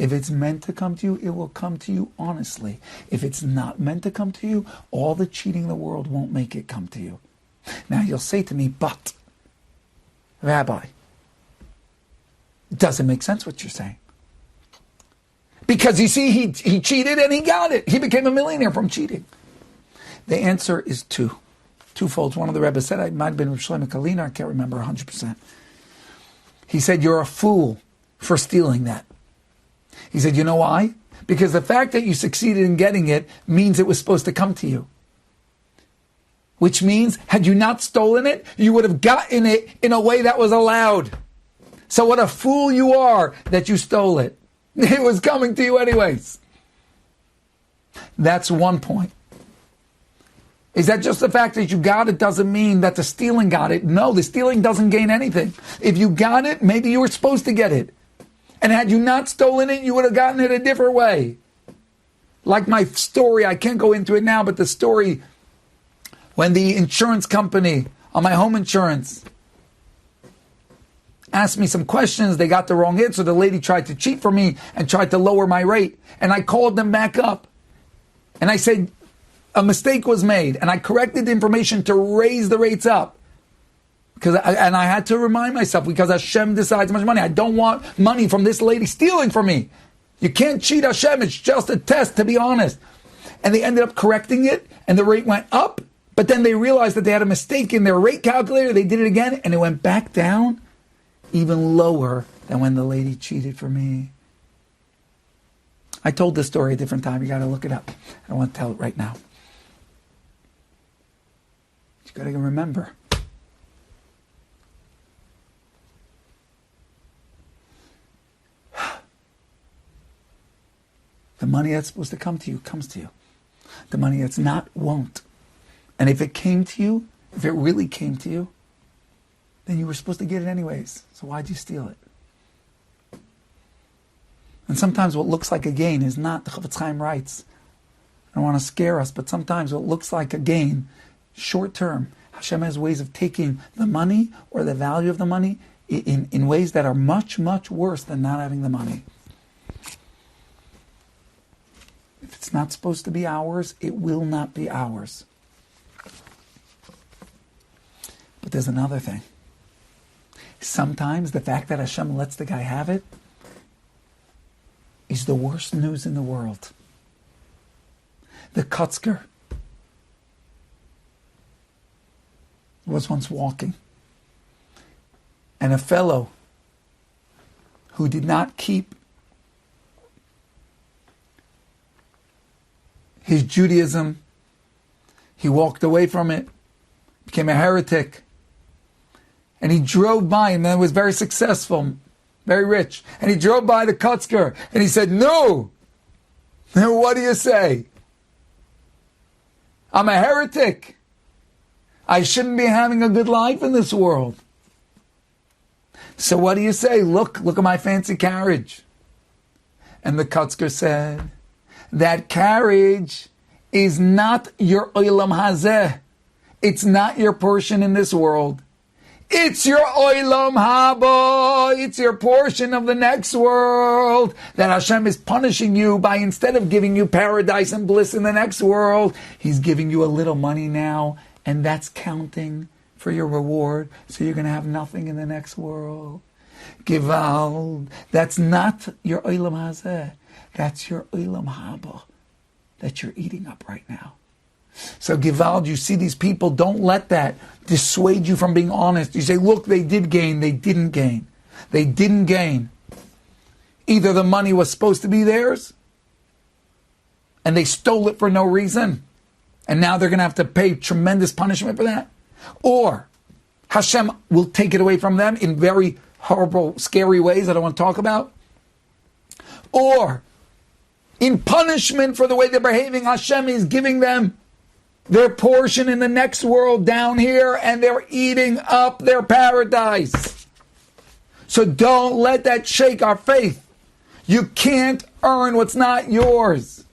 If it's meant to come to you, it will come to you honestly. If it's not meant to come to you, all the cheating in the world won't make it come to you. Now you'll say to me, but, Rabbi, it doesn't make sense what you're saying. Because you see, he cheated and he got it. He became a millionaire from cheating. The answer is twofold. One of the Rebbe said, it might have been Rav Shlomo Kalina, I can't remember 100%. He said, you're a fool for stealing that. He said, you know why? Because the fact that you succeeded in getting it means it was supposed to come to you. Which means, had you not stolen it, you would have gotten it in a way that was allowed. So what a fool you are that you stole it. It was coming to you anyways. That's one point. Is that just the fact that you got it doesn't mean that the stealing got it? No, the stealing doesn't gain anything. If you got it, maybe you were supposed to get it. And had you not stolen it, you would have gotten it a different way. Like my story, I can't go into it now, but the story when the insurance company on my home insurance asked me some questions, they got the wrong answer. The lady tried to cheat for me and tried to lower my rate. And I called them back up. And I said, a mistake was made. And I corrected the information to raise the rates up. And I had to remind myself, because Hashem decides how much money. I don't want money from this lady stealing from me. You can't cheat Hashem. It's just a test, to be honest. And they ended up correcting it, and the rate went up. But then they realized that they had a mistake in their rate calculator. They did it again, and it went back down even lower than when the lady cheated for me. I told this story a different time. You got to look it up. I don't want to tell it right now. You got to remember. The money that's supposed to come to you comes to you. The money that's not won't. And if it came to you, if it really came to you, then you were supposed to get it anyways. So why'd you steal it? And sometimes what looks like a gain is not, the Chofetz Chaim writes. I don't want to scare us, but sometimes what looks like a gain, short term, Hashem has ways of taking the money or the value of the money in ways that are much, much worse than not having the money. If it's not supposed to be ours, it will not be ours. But there's another thing. Sometimes the fact that Hashem lets the guy have it is the worst news in the world. The Kotzker was once walking, and a fellow who did not keep his Judaism, he walked away from it, became a heretic, and he drove by, and then was very successful, very rich, and he drove by the Kotzker, and he said, no, what do you say? I'm a heretic. I shouldn't be having a good life in this world. So what do you say? Look at my fancy carriage. And the Kotzker said, that carriage is not your olam hazeh. It's not your portion in this world. It's your olam haba. It's your portion of the next world that Hashem is punishing you by, instead of giving you paradise and bliss in the next world, He's giving you a little money now, and that's counting for your reward. So you're going to have nothing in the next world. Givald. That's not your olam hazeh. That's your olam haba that you're eating up right now. So Givald, you see these people, don't let that dissuade you from being honest. You say, look, they did gain, they didn't gain. They didn't gain. Either the money was supposed to be theirs, and they stole it for no reason, and now they're going to have to pay tremendous punishment for that. Or Hashem will take it away from them in very horrible, scary ways that I don't want to talk about. Or in punishment for the way they're behaving, Hashem is giving them their portion in the next world down here, and they're eating up their paradise. So don't let that shake our faith. You can't earn what's not yours.